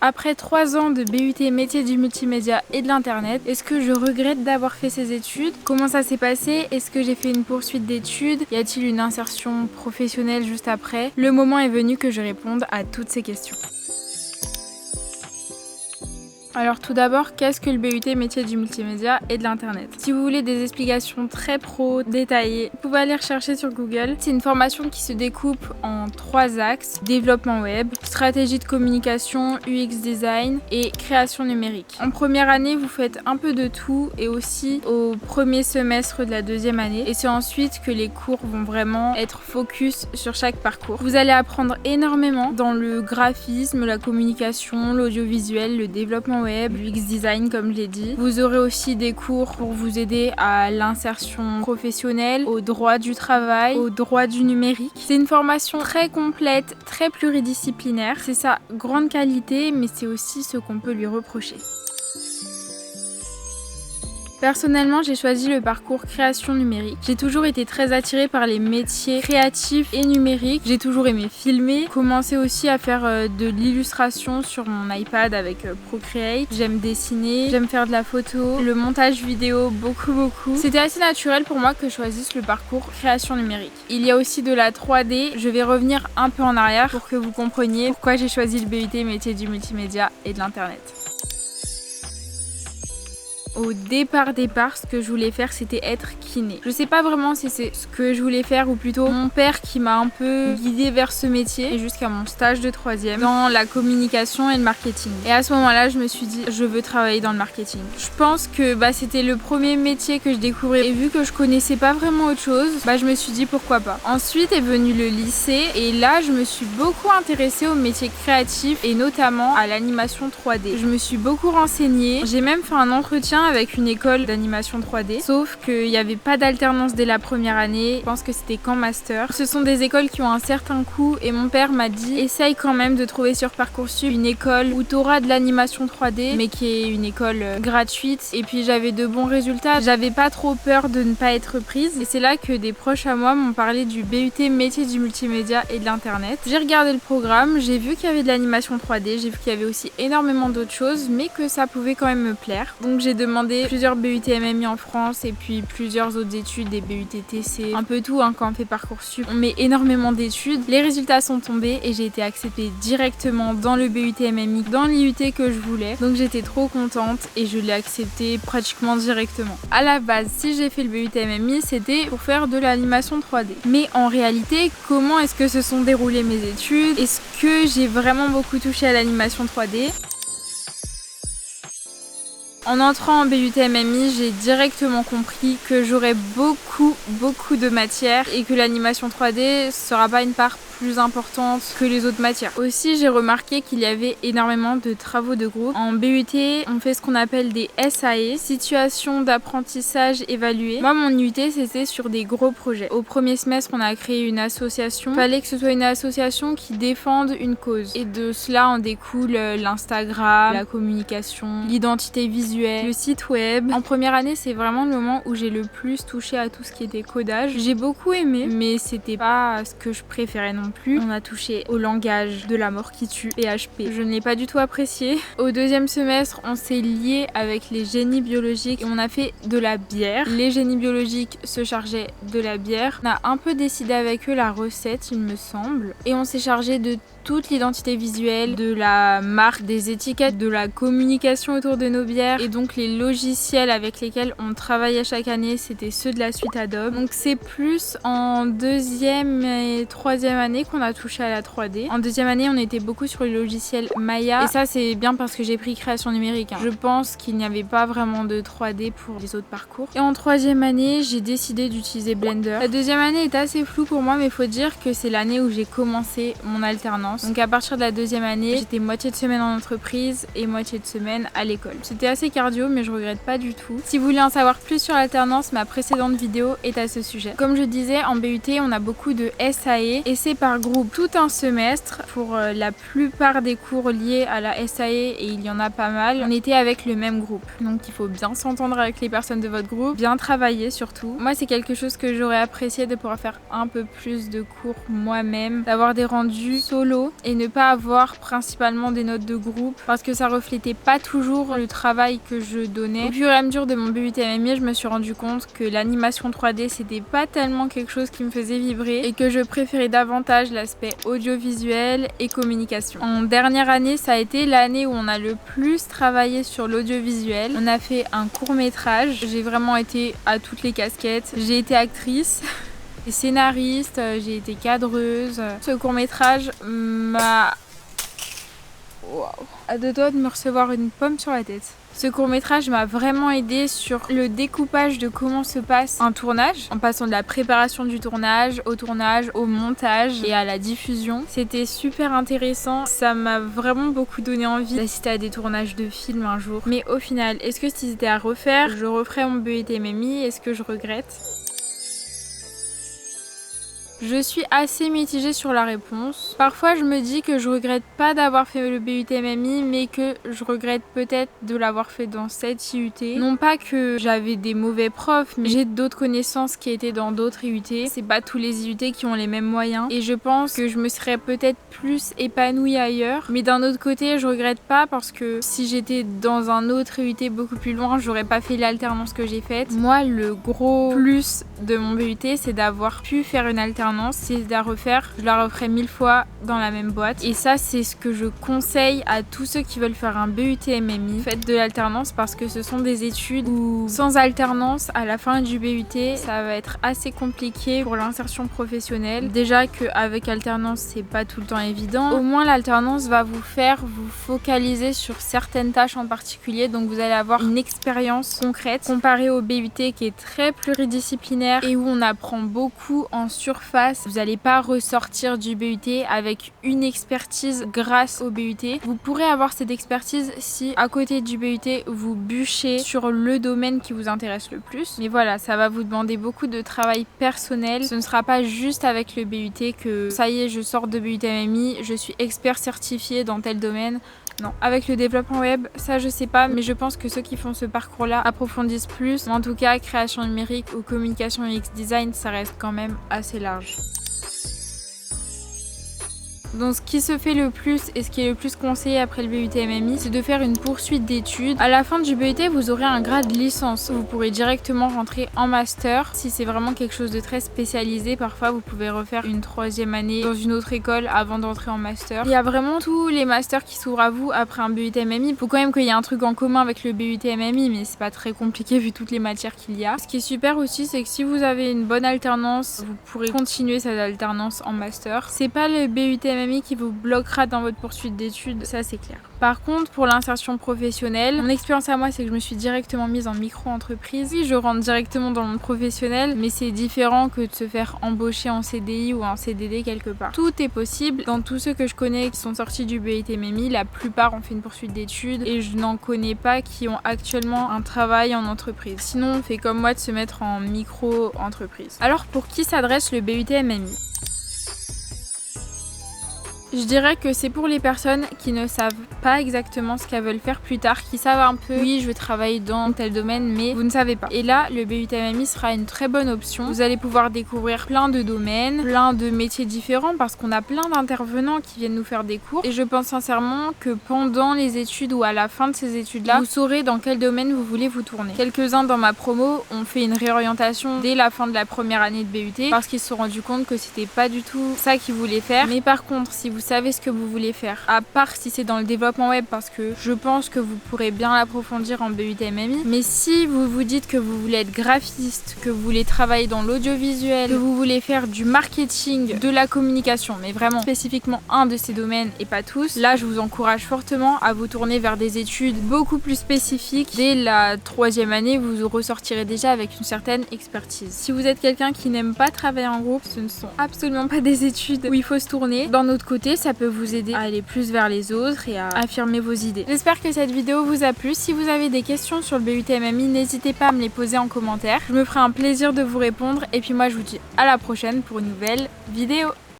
Après 3 ans de BUT métier du multimédia et de l'internet, est-ce que je regrette d'avoir fait ces études? Comment ça s'est passé? Est-ce que j'ai fait une poursuite d'études? Y a-t-il une insertion professionnelle juste après? Le moment est venu que je réponde à toutes ces questions. Alors tout d'abord, qu'est-ce que le BUT métier du multimédia et de l'internet? Si vous voulez des explications très pro, détaillées, vous pouvez aller rechercher sur Google. C'est une formation qui se découpe en 3 axes: développement web, stratégie de communication, UX design et création numérique. En première année, vous faites un peu de tout et aussi au premier semestre de la deuxième année. Et c'est ensuite que les cours vont vraiment être focus sur chaque parcours. Vous allez apprendre énormément dans le graphisme, la communication, l'audiovisuel, le développement web, l'UX design comme je l'ai dit. Vous aurez aussi des cours pour vous aider à l'insertion professionnelle, au droit du travail, au droit du numérique. C'est une formation très complète, très pluridisciplinaire. C'est sa grande qualité, mais c'est aussi ce qu'on peut lui reprocher. Personnellement, j'ai choisi le parcours création numérique. J'ai toujours été très attirée par les métiers créatifs et numériques. J'ai toujours aimé filmer, commencer aussi à faire de l'illustration sur mon iPad avec Procreate. J'aime dessiner, j'aime faire de la photo, le montage vidéo, beaucoup. C'était assez naturel pour moi que je choisisse le parcours création numérique. Il y a aussi de la 3D. Je vais revenir un peu en arrière pour que vous compreniez pourquoi j'ai choisi le BUT métier du multimédia et de l'internet. Au départ, ce que je voulais faire, c'était être kiné. Je sais pas vraiment si c'est ce que je voulais faire ou plutôt mon père qui m'a un peu guidée vers ce métier et jusqu'à mon stage de 3e dans la communication et le marketing. Et à ce moment-là, je me suis dit, je veux travailler dans le marketing. Je pense que c'était le premier métier que je découvrais et vu que je connaissais pas vraiment autre chose, je me suis dit pourquoi pas. Ensuite est venu le lycée et là, je me suis beaucoup intéressée aux métiers créatifs et notamment à l'animation 3D. Je me suis beaucoup renseignée. J'ai même fait un entretien avec une école d'animation 3D, sauf qu'il n'y avait pas d'alternance dès la première année. Je pense que c'était qu'en master. Ce sont des écoles qui ont un certain coût et mon père m'a dit essaye quand même de trouver sur Parcoursup une école où tu auras de l'animation 3D mais qui est une école gratuite. Et puis j'avais de bons résultats, j'avais pas trop peur de ne pas être prise et c'est là que des proches à moi m'ont parlé du BUT métier du multimédia et de l'internet. J'ai regardé le programme, j'ai vu qu'il y avait de l'animation 3D, j'ai vu qu'il y avait aussi énormément d'autres choses mais que ça pouvait quand même me plaire. Donc j'ai demandé plusieurs BUT MMI en France et puis plusieurs autres études, des BUT TC, un peu tout quand on fait Parcoursup. On met énormément d'études. Les résultats sont tombés et j'ai été acceptée directement dans le BUT MMI, dans l'IUT que je voulais. Donc j'étais trop contente et je l'ai accepté pratiquement directement. À la base, si j'ai fait le BUT MMI, c'était pour faire de l'animation 3D. Mais en réalité, comment est-ce que se sont déroulées mes études? Est-ce que j'ai vraiment beaucoup touché à l'animation 3D? En entrant en BUT MMI, j'ai directement compris que j'aurais beaucoup de matière et que l'animation 3D sera pas une part plus importante que les autres matières. Aussi, j'ai remarqué qu'il y avait énormément de travaux de groupe. En BUT, on fait ce qu'on appelle des SAE, situations d'apprentissage évaluées. Moi, mon UT, c'était sur des gros projets. Au premier semestre, on a créé une association. Il fallait que ce soit une association qui défende une cause. Et de cela en découle l'Instagram, la communication, l'identité visuelle, le site web. En première année, c'est vraiment le moment où j'ai le plus touché à tout ce qui était codage. J'ai beaucoup aimé, mais c'était pas ce que je préférais non plus. On a touché au langage de la mort qui tue, PHP. Je ne l'ai pas du tout apprécié. Au deuxième semestre, on s'est lié avec les génies biologiques et on a fait de la bière. Les génies biologiques se chargeaient de la bière. On a un peu décidé avec eux la recette, il me semble. Et on s'est chargé de toute l'identité visuelle, de la marque, des étiquettes, de la communication autour de nos bières et donc les logiciels avec lesquels on travaillait chaque année, c'était ceux de la suite Adobe. Donc c'est plus en deuxième et troisième année qu'on a touché à la 3D. En deuxième année, on était beaucoup sur le logiciel Maya et ça c'est bien parce que j'ai pris création numérique. Je pense qu'il n'y avait pas vraiment de 3D pour les autres parcours. Et en troisième année, j'ai décidé d'utiliser Blender. La deuxième année est assez floue pour moi, mais il faut dire que c'est l'année où j'ai commencé mon alternance. Donc à partir de la deuxième année, j'étais moitié de semaine en entreprise et moitié de semaine à l'école. C'était assez cardio mais je regrette pas du tout. Si vous voulez en savoir plus sur l'alternance, ma précédente vidéo est à ce sujet. Comme je disais, en BUT, on a beaucoup de SAE et c'est par groupe tout un semestre pour la plupart des cours liés à la SAE et il y en a pas mal. On était avec le même groupe. Donc il faut bien s'entendre avec les personnes de votre groupe, bien travailler surtout. Moi, c'est quelque chose que j'aurais apprécié de pouvoir faire un peu plus de cours moi-même, d'avoir des rendus solo solo et ne pas avoir principalement des notes de groupe parce que ça reflétait pas toujours le travail que je donnais. Au fur et à mesure de mon BUT MMI, je me suis rendu compte que l'animation 3D c'était pas tellement quelque chose qui me faisait vibrer et que je préférais davantage l'aspect audiovisuel et communication. En dernière année, ça a été l'année où on a le plus travaillé sur l'audiovisuel. On a fait un court-métrage. J'ai vraiment été à toutes les casquettes. J'ai été actrice, scénariste, j'ai été cadreuse. Ce court-métrage m'a... Waouh, à deux doigts de me recevoir une pomme sur la tête. Ce court-métrage m'a vraiment aidé sur le découpage de comment se passe un tournage, en passant de la préparation du tournage, au montage et à la diffusion. C'était super intéressant, ça m'a vraiment beaucoup donné envie d'assister à des tournages de films un jour. Mais au final, est-ce que si c'était à refaire, je referais mon BUT MMI? Est-ce que je regrette? Je suis assez mitigée sur la réponse. Parfois je me dis que je regrette pas d'avoir fait le BUT MMI, mais que je regrette peut-être de l'avoir fait dans cet IUT. Non pas que j'avais des mauvais profs, mais j'ai d'autres connaissances qui étaient dans d'autres IUT. C'est pas tous les IUT qui ont les mêmes moyens et je pense que je me serais peut-être plus épanouie ailleurs. Mais d'un autre côté, je regrette pas parce que si j'étais dans un autre IUT beaucoup plus loin, j'aurais pas fait l'alternance que j'ai faite. Moi, le gros plus de mon BUT, c'est d'avoir pu faire une alternance. Si c'était à refaire, je la referais 1000 fois dans la même boîte. Et ça, c'est ce que je conseille à tous ceux qui veulent faire un BUT MMI. Faites de l'alternance parce que ce sont des études où sans alternance, à la fin du BUT, ça va être assez compliqué pour l'insertion professionnelle. Déjà qu'avec alternance, c'est pas tout le temps évident. Au moins, l'alternance va vous faire vous focaliser sur certaines tâches en particulier. Donc vous allez avoir une expérience concrète comparée au BUT qui est très pluridisciplinaire et où on apprend beaucoup en surface. Vous n'allez pas ressortir du BUT avec une expertise grâce au BUT. Vous pourrez avoir cette expertise si à côté du BUT vous bûchez sur le domaine qui vous intéresse le plus. Mais voilà, ça va vous demander beaucoup de travail personnel. Ce ne sera pas juste avec le BUT que ça y est, je sors de BUT MMI, je suis expert certifié dans tel domaine. Non, avec le développement web, ça je sais pas, mais je pense que ceux qui font ce parcours-là approfondissent plus. En tout cas, création numérique ou communication UX design, ça reste quand même assez large. Donc ce qui se fait le plus et ce qui est le plus conseillé après le BUT MMI, c'est de faire une poursuite d'études. À la fin du BUT, vous aurez un grade licence. Vous pourrez directement rentrer en master. Si c'est vraiment quelque chose de très spécialisé, parfois vous pouvez refaire une 3e année dans une autre école avant d'entrer en master. Il y a vraiment tous les masters qui s'ouvrent à vous après un BUT MMI. Il faut quand même qu'il y ait un truc en commun avec le BUT MMI, mais c'est pas très compliqué vu toutes les matières qu'il y a. Ce qui est super aussi, c'est que si vous avez une bonne alternance, vous pourrez continuer cette alternance en master. C'est pas le BUT MMI qui vous bloquera dans votre poursuite d'études, ça c'est clair. Par contre, pour l'insertion professionnelle, mon expérience à moi, c'est que je me suis directement mise en micro-entreprise. Oui, je rentre directement dans le monde professionnel, mais c'est différent que de se faire embaucher en CDI ou en CDD quelque part. Tout est possible. Dans tous ceux que je connais qui sont sortis du BUT MMI, la plupart ont fait une poursuite d'études et je n'en connais pas qui ont actuellement un travail en entreprise. Sinon, on fait comme moi de se mettre en micro-entreprise. Alors, pour qui s'adresse le BUT MMI ? Je dirais que c'est pour les personnes qui ne savent pas exactement ce qu'elles veulent faire plus tard, qui savent un peu, oui, je veux travailler dans tel domaine, mais vous ne savez pas. Et là, le BUT MMI sera une très bonne option. Vous allez pouvoir découvrir plein de domaines, plein de métiers différents, parce qu'on a plein d'intervenants qui viennent nous faire des cours. Et je pense sincèrement que pendant les études ou à la fin de ces études-là, vous saurez dans quel domaine vous voulez vous tourner. Quelques-uns dans ma promo ont fait une réorientation dès la fin de la première année de BUT, parce qu'ils se sont rendus compte que c'était pas du tout ça qu'ils voulaient faire. Mais par contre, si vous savez ce que vous voulez faire, à part si c'est dans le développement web, parce que je pense que vous pourrez bien l'approfondir en BUT MMI, mais si vous vous dites que vous voulez être graphiste, que vous voulez travailler dans l'audiovisuel, que vous voulez faire du marketing, de la communication, mais vraiment spécifiquement un de ces domaines et pas tous, là je vous encourage fortement à vous tourner vers des études beaucoup plus spécifiques. Dès la 3e année, vous ressortirez déjà avec une certaine expertise. Si vous êtes quelqu'un qui n'aime pas travailler en groupe, ce ne sont absolument pas des études où il faut se tourner. D'un autre côté, ça peut vous aider à aller plus vers les autres et à affirmer vos idées. J'espère que cette vidéo vous a plu. Si vous avez des questions sur le BUT MMI, n'hésitez pas à me les poser en commentaire. Je me ferai un plaisir de vous répondre et puis moi je vous dis à la prochaine pour une nouvelle vidéo.